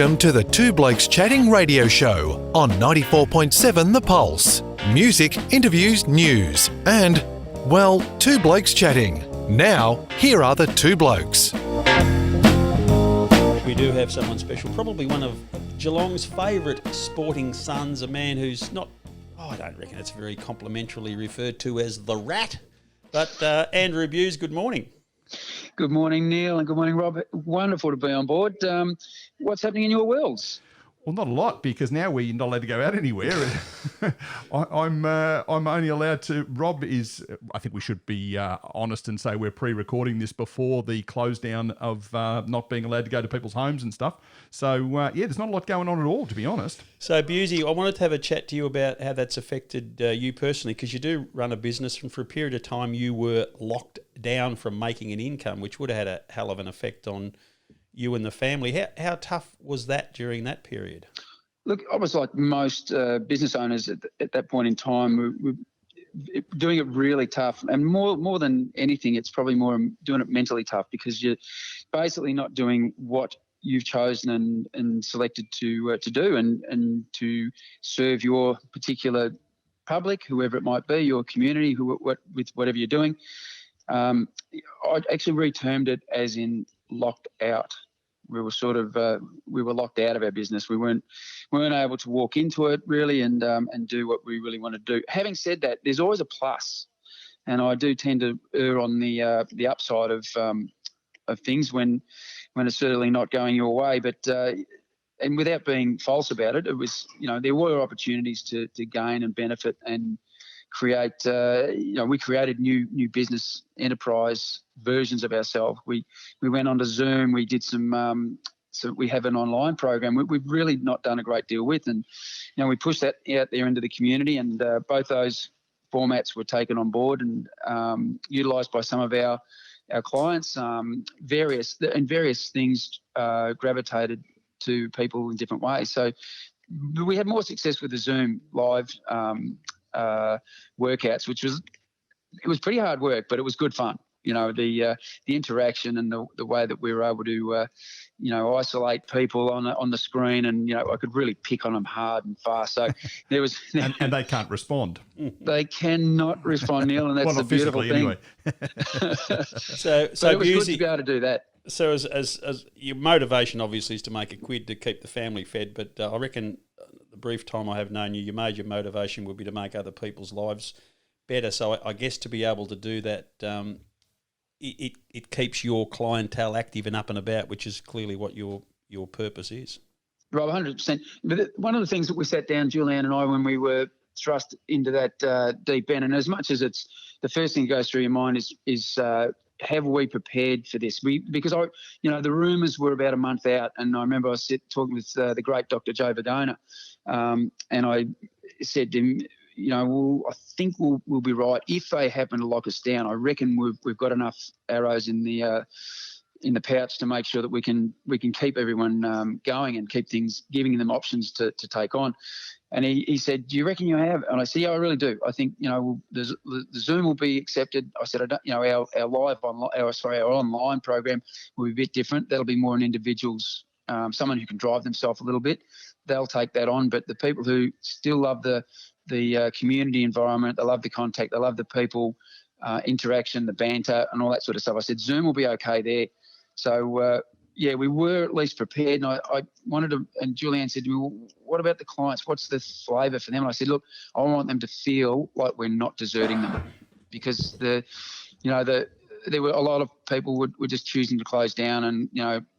Welcome to the Two Blokes Chatting radio show on 94.7 The Pulse. Music, interviews, news, and, well, two blokes chatting. Now, here are the two blokes. We do have someone special, probably one of Geelong's favourite sporting sons, a man who's not, I don't reckon it's very complimentarily referred to as the Rat, but Andrew Bews, good morning. Good morning, Neil, and good morning, Rob. Wonderful to be on board. What's happening in your worlds? Well, not a lot, because now we're not allowed to go out anywhere. I'm only allowed to. Rob is. I think we should be honest and say we're pre-recording this before the close down of not being allowed to go to people's homes and stuff. So there's not a lot going on at all, to be honest. So Bewsy, I wanted to have a chat to you about how that's affected you personally, because you do run a business, and for a period of time you were locked down from making an income, which would have had a hell of an effect on you and the family. How tough was that during that period? Look, I was like most business owners at that point in time. We doing it really tough, and more than anything, it's probably more doing it mentally tough, because you're basically not doing what you've chosen and selected to do and to serve your particular public, whoever it might be, your community, with whatever you're doing. I actually re-termed it as in locked out. We were we were locked out of our business. We weren't able to walk into it really and do what we really want to do. Having said that, there's always a plus, and I do tend to err on the upside of things when it's certainly not going your way. But and without being false about it, it was, there were opportunities to gain and benefit and create. We created new business enterprise versions of ourselves. We went onto Zoom. We did some. So we have an online program we've really not done a great deal with, and we pushed that out there into the community, and both those formats were taken on board and utilised by some of our clients. Various things gravitated to people in different ways. So we had more success with the Zoom live workouts, it was pretty hard work, but it was good fun. The interaction and the way that we were able to isolate people on the screen, and I could really pick on them hard and fast. So there was and they can't respond. They cannot respond, Neil, and that's the beautiful thing. Anyway. so it was good Bewsy, to be able to do that. So as your motivation obviously is to make a quid to keep the family fed, but I reckon the brief time I have known you, your major motivation would be to make other people's lives better. So I guess to be able to do that, it keeps your clientele active and up and about, which is clearly what your purpose is. Rob, 100%. But one of the things that we sat down, Julianne and I, when we were thrust into that deep end, and as much as it's the first thing that goes through your mind is have we prepared for this? Because the rumours were about a month out, and I remember I was talking with the great Dr. Joe Verdona, and I said to him, I think we'll be right if they happen to lock us down. I reckon we've got enough arrows in the pouch to make sure that we can keep everyone going and keep things, giving them options to take on. And he said, "Do you reckon you have?" And I said, "Yeah, I really do. I think the Zoom will be accepted." I said, "I don't, our online program will be a bit different. That'll be more an individual's, someone who can drive themselves a little bit. They'll take that on. But the people who still love the community environment, they love the contact, they love the people interaction, the banter, and all that sort of stuff. I said Zoom will be okay there." So. We were at least prepared, and I wanted to, and Julianne said to me, "Well, what about the clients? What's the flavour for them?" And I said, "Look, I want them to feel like we're not deserting them, because there were a lot of people were just choosing to close down and,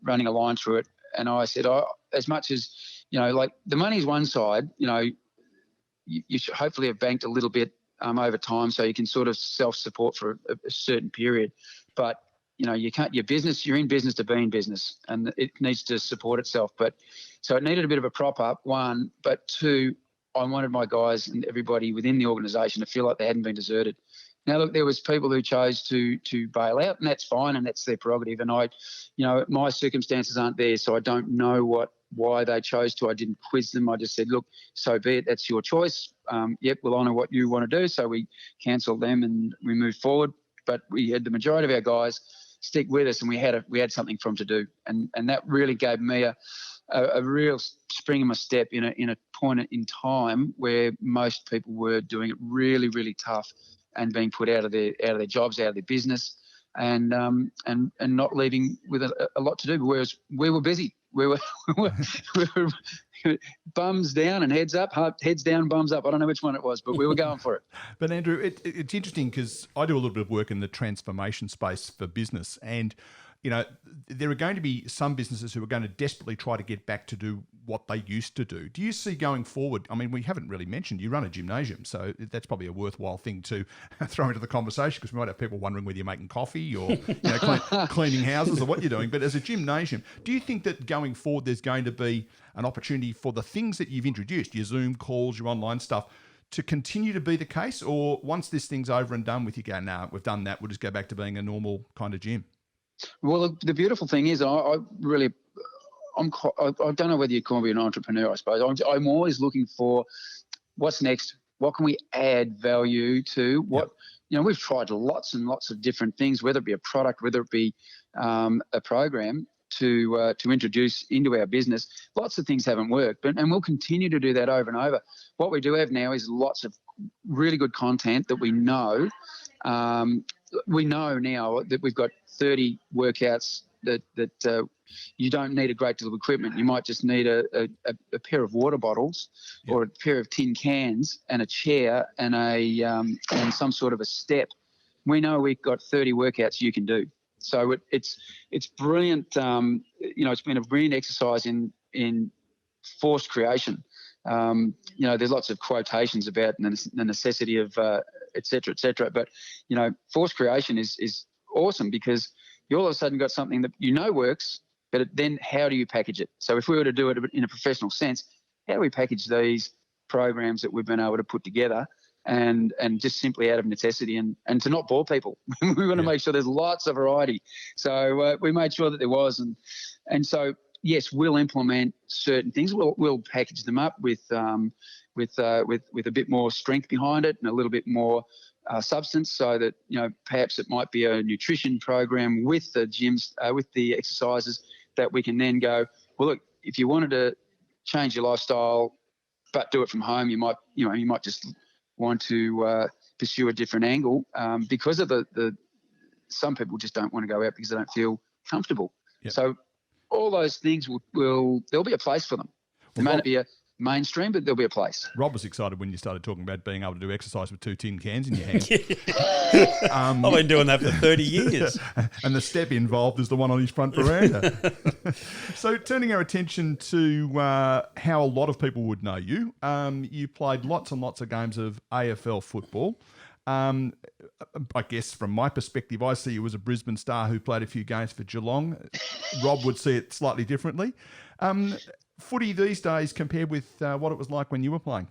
running a line through it." And I said, as much as, like the money's one side, you should hopefully have banked a little bit over time so you can sort of self-support for a certain period. But you can't. You're in business to be in business, and it needs to support itself. But so it needed a bit of a prop up, one, but two, I wanted my guys and everybody within the organisation to feel like they hadn't been deserted. Now, look, there was people who chose to bail out, and that's fine, and that's their prerogative. And my circumstances aren't there, so I don't know why they chose to. I didn't quiz them. I just said, "Look, so be it. That's your choice. We'll honour what you want to do." So we cancelled them and we moved forward. But we had the majority of our guys stick with us, and we had something for them to do, and that really gave me a real spring in my step in a point in time where most people were doing it really, really tough and being put out of their jobs, out of their business, and not leaving with a lot to do. Whereas we were busy. We were bums down and heads up, heads down, bums up. I don't know which one it was, but we were going for it. But Andrew, it's interesting because I do a little bit of work in the transformation space for business, and there are going to be some businesses who are going to desperately try to get back to do what they used to do. Do you see going forward? I mean, we haven't really mentioned you run a gymnasium, so that's probably a worthwhile thing to throw into the conversation, because we might have people wondering whether you're making coffee or cleaning houses or what you're doing. But as a gymnasium, do you think that going forward there's going to be an opportunity for the things that you've introduced, your Zoom calls, your online stuff, to continue to be the case? Or once this thing's over and done with, you go, nah, we've done that, we'll just go back to being a normal kind of gym? Well, the beautiful thing is, I don't know whether you call me an entrepreneur, I suppose. I'm always looking for what's next. What can we add value to? We've tried lots and lots of different things, whether it be a product, whether it be a program to introduce into our business. Lots of things haven't worked, and we'll continue to do that over and over. What we do have now is lots of really good content that we know. We know now that we've got 30 workouts that you don't need a great deal of equipment. You might just need a pair of water bottles or a pair of tin cans and a chair and and some sort of a step. We know we've got 30 workouts you can do. So it's brilliant. It's been a brilliant exercise in forced creation. There's lots of quotations about the necessity of et cetera, but forced creation is awesome, because you all of a sudden got something that works, but then how do you package it? So if we were to do it in a professional sense, how do we package these programs that we've been able to put together and just simply out of necessity and to not bore people? We want to make sure there's lots of variety. So we made sure that there was, and so yes, we'll implement certain things. We'll package them up with a bit more strength behind it and a little bit more substance, so that perhaps it might be a nutrition program with the gyms, with the exercises, that we can then go, well, look, if you wanted to change your lifestyle but do it from home, you might just want to pursue a different angle, because of the some people just don't want to go out because they don't feel comfortable. So all those things there'll be a place for them. It may not be a mainstream, but there'll be a place. Rob was excited when you started talking about being able to do exercise with 2 tin cans in your hand. I've been doing that for 30 years. And the step involved is the one on his front veranda. So turning our attention to how a lot of people would know you, you played lots and lots of games of AFL football. I guess from my perspective, I see you as a Brisbane star who played a few games for Geelong. Rob would see it slightly differently. Footy these days compared with what it was like when you were playing?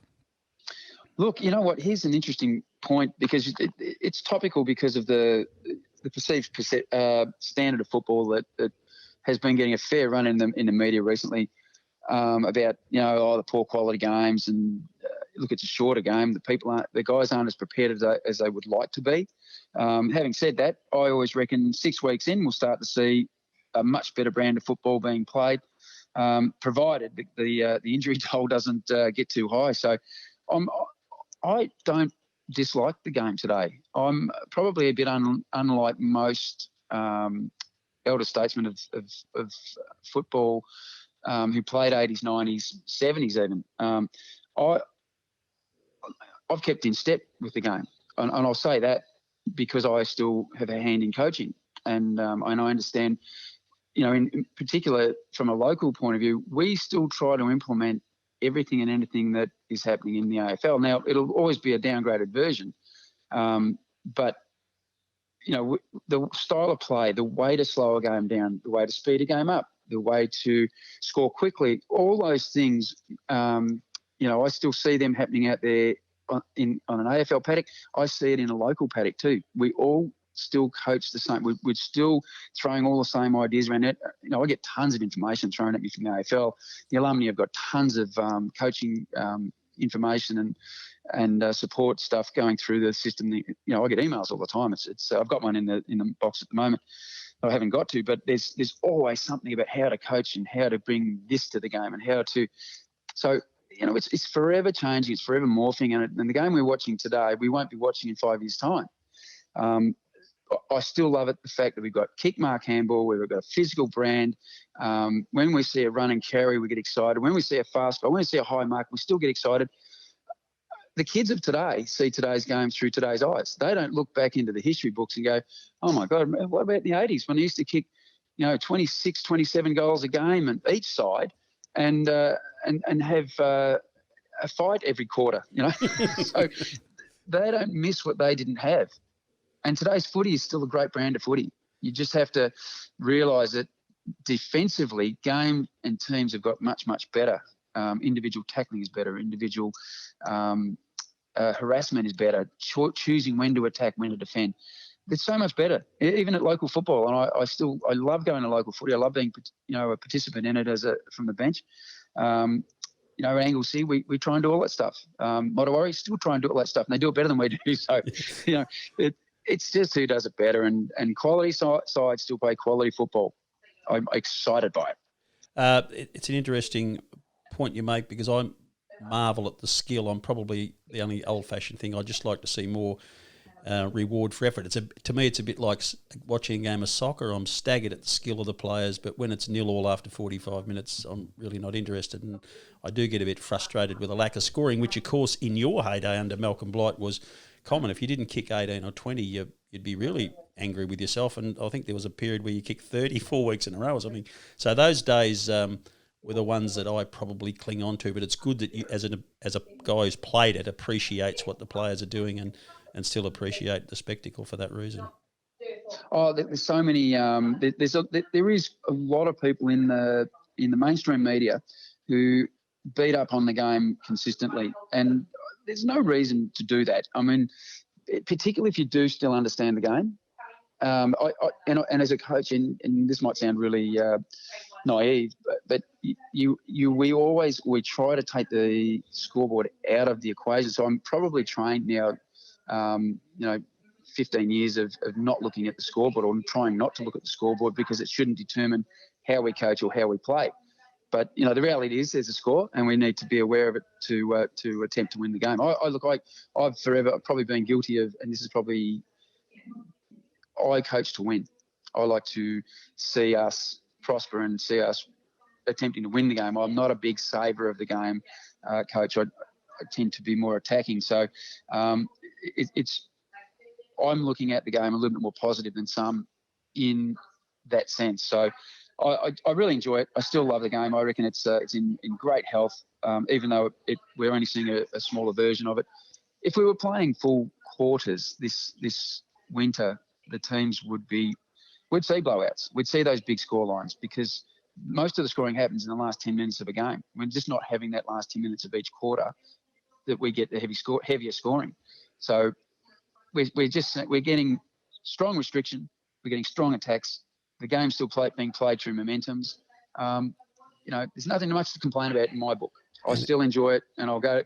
Look, you know what? Here's an interesting point, because it's topical because of the perceived standard of football that has been getting a fair run in the media recently, about the poor quality games, and look, it's a shorter game. The guys aren't as prepared as they would like to be. Having said that, I always reckon 6 weeks in we'll start to see a much better brand of football being played, provided the injury toll doesn't get too high. So I don't dislike the game today. I'm probably a bit unlike most elder statesmen of football who played 80s, 90s, 70s even. I've kept in step with the game, and I'll say that because I still have a hand in coaching, and I understand, in particular from a local point of view, we still try to implement everything and anything that is happening in the AFL. Now, it'll always be a downgraded version, but the style of play, the way to slow a game down, the way to speed a game up, the way to score quickly, all those things, I still see them happening out there on an AFL paddock. I see it in a local paddock too. We all still coach the same. We're still throwing all the same ideas around it. I get tons of information thrown at me from the AFL. The alumni have got tons of coaching information and support stuff going through the system. I get emails all the time. I've got one in the box at the moment. I haven't got to, but there's always something about how to coach and how to bring this to the game and how to. So, it's forever changing. It's forever morphing. And the game we're watching today, we won't be watching in 5 years' time. I still love it, the fact that we've got kick mark handball, we've got a physical brand. When we see a run and carry, we get excited. When we see a fast goal, when we see a high mark, we still get excited. The kids of today see today's game through today's eyes. They don't look back into the history books and go, oh, my God, what about in the 80s when they used to kick, 26, 27 goals a game on each side and have a fight every quarter, So they don't miss what they didn't have. And today's footy is still a great brand of footy. You just have to realise that defensively, game and teams have got much, much better. Individual tackling is better. Individual harassment is better. Choosing when to attack, when to defend. It's so much better, even at local football. And I love going to local footy. I love being, a participant in it from the bench. At Anglesea, we try and do all that stuff. Mottawarri still try and do all that stuff, and they do it better than we do. So, it's just who does it better. And quality sides still play quality football. I'm excited by it. It's an interesting point you make, because I marvel at the skill. I'm probably the only old-fashioned thing. I just like to see more reward for effort. To me, it's a bit like watching a game of soccer. I'm staggered at the skill of the players, but when it's 0-0 after 45 minutes, I'm really not interested. And I do get a bit frustrated with a lack of scoring, which, of course, in your heyday under Malcolm Blight was common. If you didn't kick 18 or 20, you'd be really angry with yourself. And I think there was a period where you kicked 34 weeks in a row or something. So those days were the ones that I probably cling on to. But it's good that you, as a guy who's played it, appreciates what the players are doing and still appreciate the spectacle for that reason. Oh, there's so many. There is a lot of people in the mainstream media who beat up on the game consistently, and there's no reason to do that. I mean, particularly if you do still understand the game. And as a coach, and this might sound really naive, but we try to take the scoreboard out of the equation. So I'm probably trained now, 15 years of not looking at the scoreboard, or trying not to look at the scoreboard, because it shouldn't determine how we coach or how we play. But the reality is there's a score, and we need to be aware of it to attempt to win the game. I've probably been guilty of, and this is probably, I coach to win. I like to see us prosper and see us attempting to win the game. I'm not a big saver of the game, coach. I tend to be more attacking. So I'm looking at the game a little bit more positive than some in that sense. So I really enjoy it. I still love the game. I reckon it's in great health, even though we're only seeing a smaller version of it. If we were playing full quarters this winter, the teams we'd see blowouts. We'd see those big score lines, because most of the scoring happens in the last 10 minutes of a game. We're just not having that last 10 minutes of each quarter that we get the heavier scoring. So we're getting strong restriction. We're getting strong attacks. The game's still being played through momentums. There's nothing much to complain about in my book. I still enjoy it, and I'll go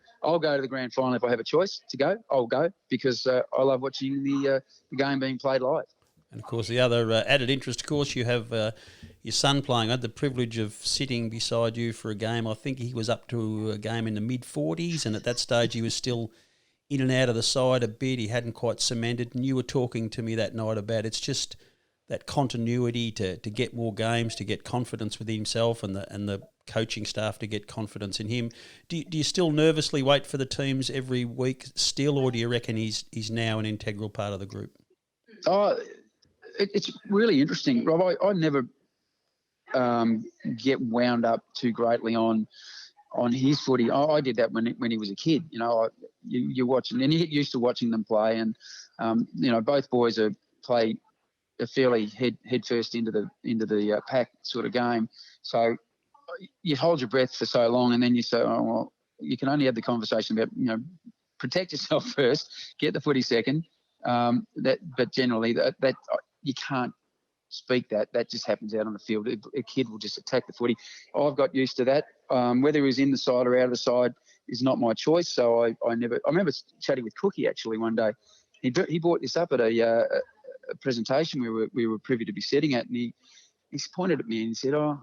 to the grand final if I have a choice to go. I'll go, because I love watching the game being played live. And of course, the other added interest, of course, you have your son playing. I had the privilege of sitting beside you for a game. I think he was up to a game in the mid-40s, and at that stage he was still in and out of the side a bit. He hadn't quite cemented, and you were talking to me that night about it's just that continuity to get more games, to get confidence with himself, and the coaching staff to get confidence in him. Do you still nervously wait for the teams every week still, or do you reckon he's now an integral part of the group? It's really interesting, Rob. I never get wound up too greatly on his footy. I did that when he was a kid. You're watching, and you're used to watching them play, and both boys play a fairly head first into the pack sort of game. So you hold your breath for so long, and then you say, oh well, you can only have the conversation about protect yourself first, get the footy second. But generally that you can't speak that. That just happens out on the field. A kid will just attack the footy. I've got used to that. Whether he was in the side or out of the side is not my choice. So I remember chatting with Cookie actually one day. He brought this up at a presentation we were privy to be sitting at, and he pointed at me and he said, "Oh,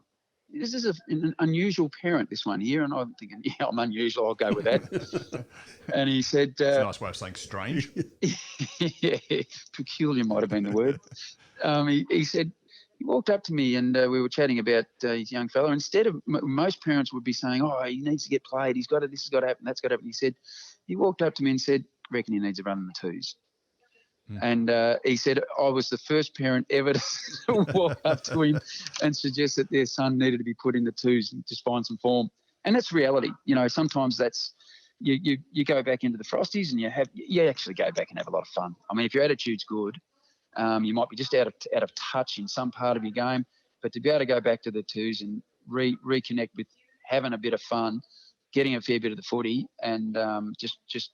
this is an unusual parent, this one here." And I'm thinking, yeah, I'm unusual. I'll go with that. And he said, it's a nice way of saying strange. yeah, peculiar might have been the word. He said, he walked up to me and we were chatting about his young fella. Instead of most parents would be saying, "Oh, he needs to get played. This has got to happen. That's got to happen." He walked up to me and said, "Reckon he needs a run in the twos." And he said, I was the first parent ever to walk up to him and suggest that their son needed to be put in the twos and just find some form. And that's reality. Sometimes that's, you go back into the Frosties and you actually go back and have a lot of fun. I mean, if your attitude's good, you might be just out of touch in some part of your game, but to be able to go back to the twos and reconnect with having a bit of fun, getting a fair bit of the footy, and just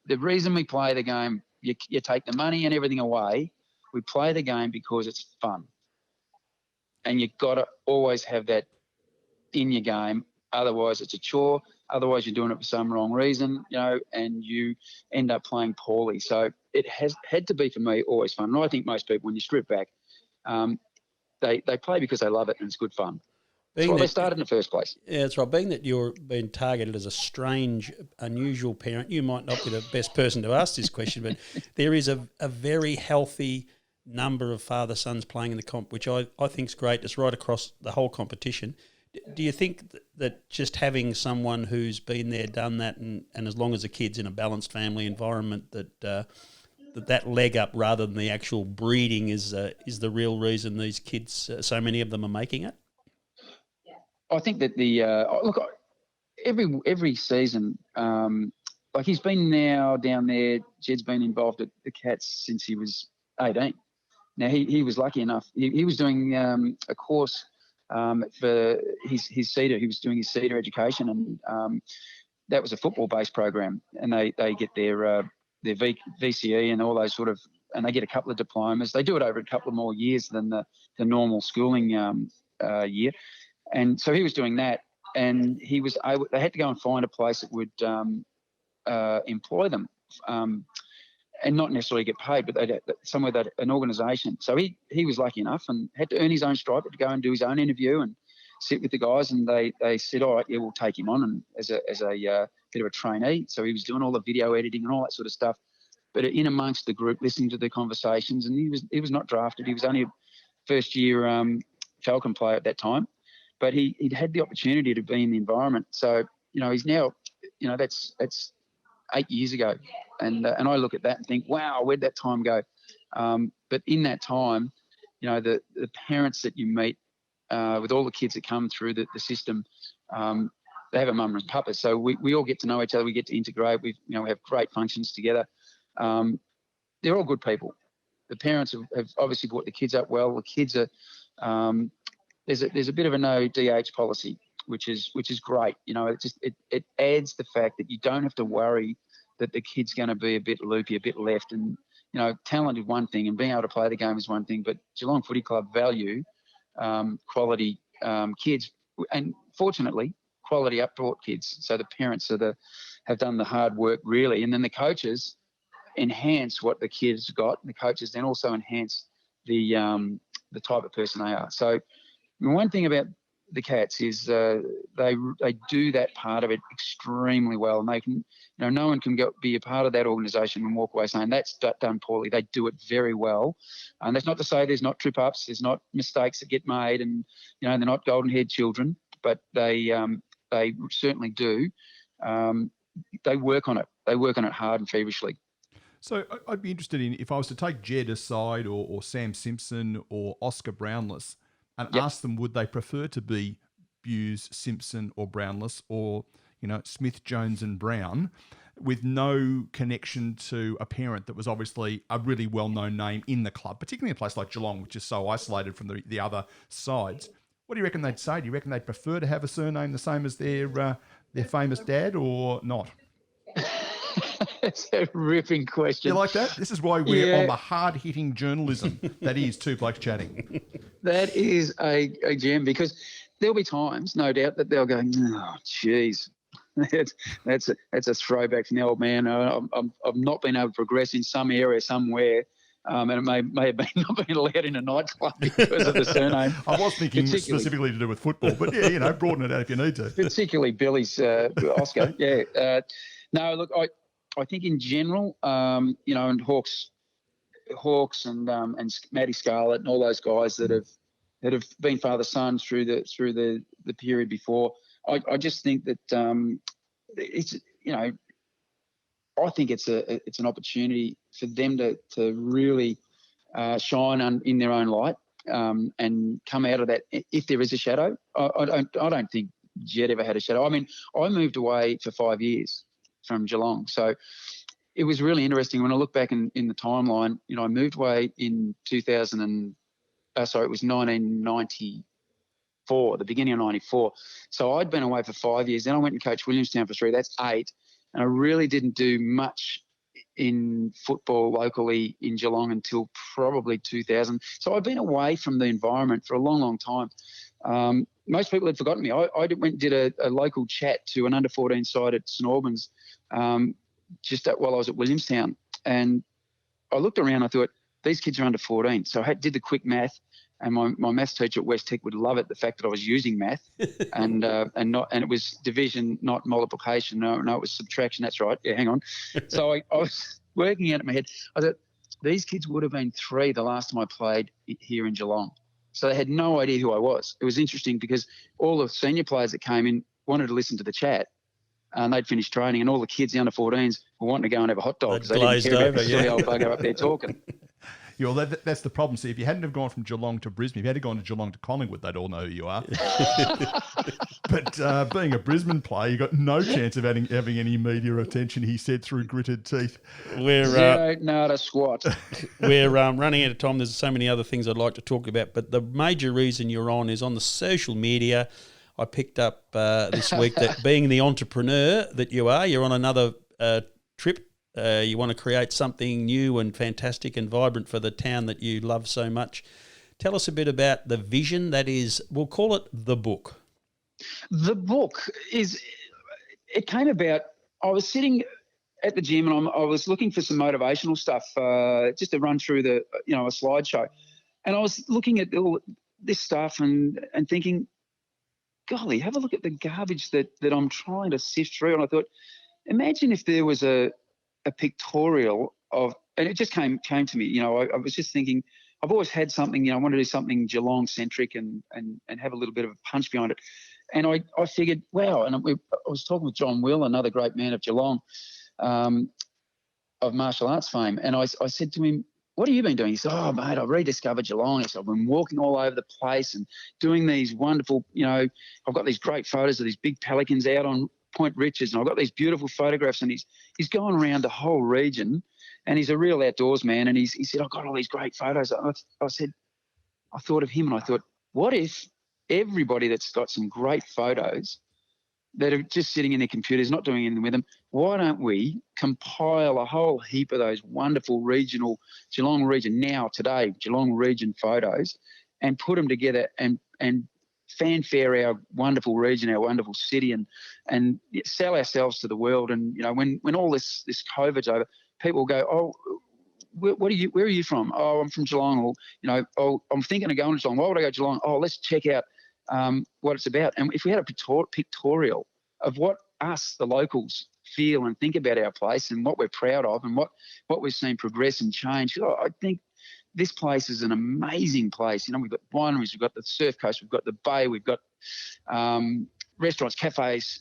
the reason we play the game, you take the money and everything away. We play the game because it's fun. And you've got to always have that in your game. Otherwise, it's a chore. Otherwise, you're doing it for some wrong reason, and you end up playing poorly. So it has had to be, for me, always fun. And I think most people, when you strip back, they play because they love it and it's good fun. That's why they started in the first place. Yeah, that's right. Being that you're being targeted as a strange, unusual parent, you might not be the best person to ask this question, but there is a very healthy number of father-sons playing in the comp, which I think is great. It's right across the whole competition. Do you think that just having someone who's been there, done that, and as long as the kid's in a balanced family environment, that leg up rather than the actual breeding is the real reason these kids, so many of them, are making it? I think that every season, like he's been now down there. Jed's been involved at the Cats since he was 18. Now he was lucky enough. He was doing a course for his CETA. He was doing his CETA education, and that was a football-based program. And they get their VCE and all those sort of, and they get a couple of diplomas. They do it over a couple of more years than the normal schooling year. And so he was doing that, and he was able. They had to go and find a place that would employ them, and not necessarily get paid, but they'd somewhere that an organisation. So he was lucky enough and had to earn his own stripe, to go and do his own interview and sit with the guys. And they said, "All right, yeah, we'll take him on," and as a bit of a trainee. So he was doing all the video editing and all that sort of stuff, but in amongst the group, listening to the conversations. And he was not drafted. He was only a first year Falcon player at that time. But he'd had the opportunity to be in the environment. So, he's now, that's 8 years ago. And I look at that and think, wow, where'd that time go? But in that time, the parents that you meet with all the kids that come through the system, they have a mum and papa. So we all get to know each other. We get to integrate. We have great functions together. They're all good people. The parents have obviously brought the kids up well. The kids are... There's a bit of a no DH policy, which is great. It adds the fact that you don't have to worry that the kid's going to be a bit loopy, a bit left. And talent is one thing, and being able to play the game is one thing. But Geelong Footy Club value quality kids, and fortunately, quality up-brought kids. So the parents have done the hard work really, and then the coaches enhance what the kids got, and the coaches then also enhance the type of person they are. So. One thing about the Cats is they do that part of it extremely well, and they can, no one can be a part of that organisation and walk away saying that's done poorly. They do it very well, and that's not to say there's not trip ups, there's not mistakes that get made, and they're not golden haired children, but they certainly do. They work on it. They work on it hard and feverishly. So I'd be interested in, if I was to take Jed aside, or Sam Simpson or Oscar Brownless, and ask them, would they prefer to be Bews, Simpson or Brownless, or, Smith, Jones and Brown, with no connection to a parent that was obviously a really well-known name in the club, particularly in a place like Geelong, which is so isolated from the other sides. What do you reckon they'd say? Do you reckon they'd prefer to have a surname the same as their famous dad, or not? That's a ripping question. You like that? This is why we're on the hard-hitting journalism that is Two Blokes Chatting. That is a gem, because there'll be times, no doubt, that they'll go, oh, geez, that's a throwback from the old man. I've not been able to progress in some area somewhere, and it may have been not being allowed in a nightclub because of the surname. I was thinking specifically to do with football, but yeah, broaden it out if you need to. Particularly Billy's Oscar. Yeah. No, look, I think in general, and Hawks and Matty Scarlett and all those guys that have been father son through the period before. I just think that it's I think it's an opportunity for them to really shine in their own light and come out of that. If there is a shadow, I don't think Jed ever had a shadow. I mean, I moved away for 5 years from Geelong, so it was really interesting when I look back in the timeline. I moved away in 1994, the beginning of 94. So I'd been away for 5 years. Then I went and coached Williamstown for 3. That's 8. And I really didn't do much in football locally in Geelong until probably 2000. So I've been away from the environment for a long, long time. Most people had forgotten me. I went and did a local chat to an under-14 side at St Albans while I was at Williamstown. And I looked around, I thought, these kids are under 14. So I did the quick math. And my maths teacher at West Tech would love it, the fact that I was using math, and it was division, not multiplication. No, it was subtraction. That's right. Yeah, hang on. So I was working out in my head. I thought these kids would have been 3 the last time I played here in Geelong. So they had no idea who I was. It was interesting because all the senior players that came in wanted to listen to the chat, and they'd finished training, and all the kids, the under 14s, were wanting to go and have a hot dog because they didn't care about the silly old bugger up there talking. Yeah, well, that's the problem. See, if you hadn't have gone from Geelong to Brisbane, if you had gone to Geelong to Collingwood, they'd all know who you are. But being a Brisbane player, you got no chance of having any media attention, he said through gritted teeth. Zero, not a squat. We're running out of time. There's so many other things I'd like to talk about, but the major reason you're on is on the social media. I picked up this week that being the entrepreneur that you are, you're on another trip. You want to create something new and fantastic and vibrant for the town that you love so much. Tell us a bit about the vision that is, we'll call it the book. The book it came about, I was sitting at the gym and I was looking for some motivational stuff just to run through a slideshow. And I was looking at all this stuff and thinking, golly, have a look at the garbage that I'm trying to sift through. And I thought, imagine if there was a pictorial of, and it just came to me, I was just thinking, I've always had something, I want to do something Geelong centric and have a little bit of a punch behind it. And I figured, wow. And I was talking with John Will, another great man of Geelong, of martial arts fame. And I said to him, what have you been doing? He said, oh, mate, I've rediscovered Geelong. He said, I've been walking all over the place and doing these wonderful, I've got these great photos of these big pelicans out on Point Richards, and I've got these beautiful photographs, and he's going around the whole region, and he's a real outdoors man, and he said, I've got all these great photos. I thought of him, and I thought, what if everybody that's got some great photos that are just sitting in their computers, not doing anything with them, why don't we compile a whole heap of those wonderful regional Geelong region photos and put them together and fanfare our wonderful region, our wonderful city, and sell ourselves to the world. And when all this COVID's over, people go, oh, where are you from? Oh, I'm from Geelong. Or I'm thinking of going to Geelong. Why would I go to Geelong? Oh, let's check out what it's about. And if we had a pictorial of what us, the locals, feel and think about our place and what we're proud of and what we've seen progress and change, I think this place is an amazing place. We've got wineries, we've got the surf coast, we've got the bay, we've got restaurants, cafes,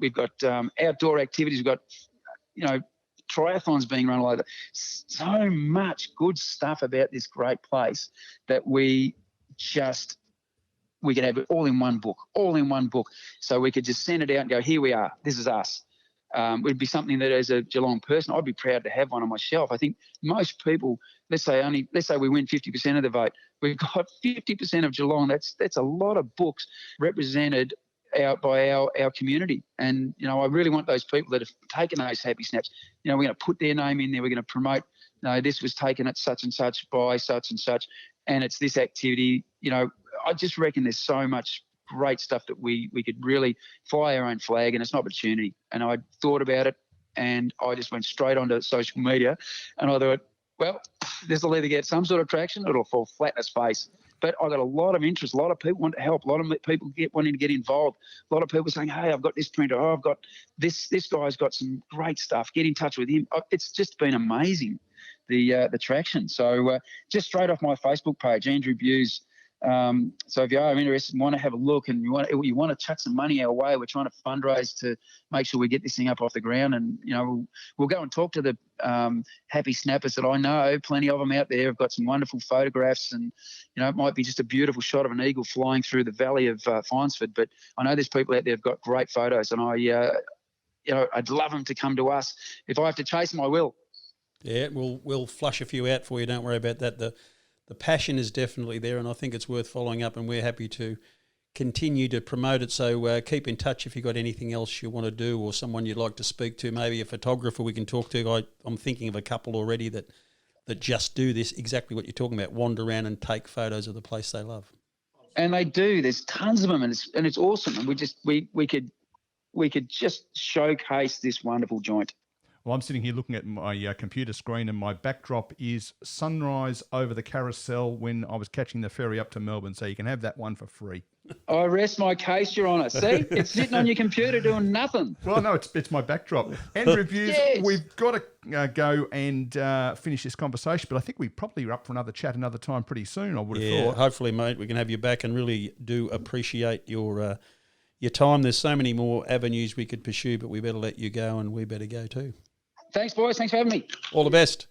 we've got outdoor activities, we've got, triathlons being run all over. So much good stuff about this great place that we could have it all in one book. So we could just send it out and go, here we are, this is us. It would be something that as a Geelong person, I'd be proud to have one on my shelf. I think most people, let's say we win 50% of the vote. We've got 50% of Geelong. That's a lot of books represented out by our community. And, I really want those people that have taken those happy snaps, we're going to put their name in there. We're going to promote, this was taken at such and such by such and such, and it's this activity. I just reckon there's so much great stuff that we could really fly our own flag, and it's an opportunity. And I thought about it, and I just went straight onto social media, and I thought, Well, this will either get some sort of traction or it'll fall flat in its face. But I got a lot of interest. A lot of people want to help. A lot of people wanting to get involved. A lot of people saying, "Hey, I've got this printer. Oh, I've got this. This guy's got some great stuff. Get in touch with him." It's just been amazing, the traction. So just straight off my Facebook page, Andrew Bews. So if you are interested and want to have a look and you want to chuck some money our way, we're trying to fundraise to make sure we get this thing up off the ground. And we'll go and talk to the happy snappers that I know. Plenty of them out there have got some wonderful photographs, and it might be just a beautiful shot of an eagle flying through the valley of Finesford. But I know there's people out there who've got great photos, and I'd love them to come to us. If I have to chase them, I will. Yeah, we'll flush a few out for you. Don't worry about that. The passion is definitely there, and I think it's worth following up, and we're happy to continue to promote it. So keep in touch if you've got anything else you want to do or someone you'd like to speak to, maybe a photographer we can talk to. I'm thinking of a couple already that just do this, exactly what you're talking about, wander around and take photos of the place they love. And they do. There's tons of them, and it's awesome. And we could just showcase this wonderful joint. Well, I'm sitting here looking at my computer screen, and my backdrop is sunrise over the carousel when I was catching the ferry up to Melbourne, so you can have that one for free. I rest my case, Your Honour. See, it's sitting on your computer doing nothing. Well, no, it's my backdrop. Andrew Bews, Yes. We've got to go and finish this conversation, but I think we probably are up for another chat another time pretty soon, I would have thought. Hopefully, mate, we can have you back, and really do appreciate your time. There's so many more avenues we could pursue, but we better let you go, and we better go too. Thanks, boys. Thanks for having me. All the best.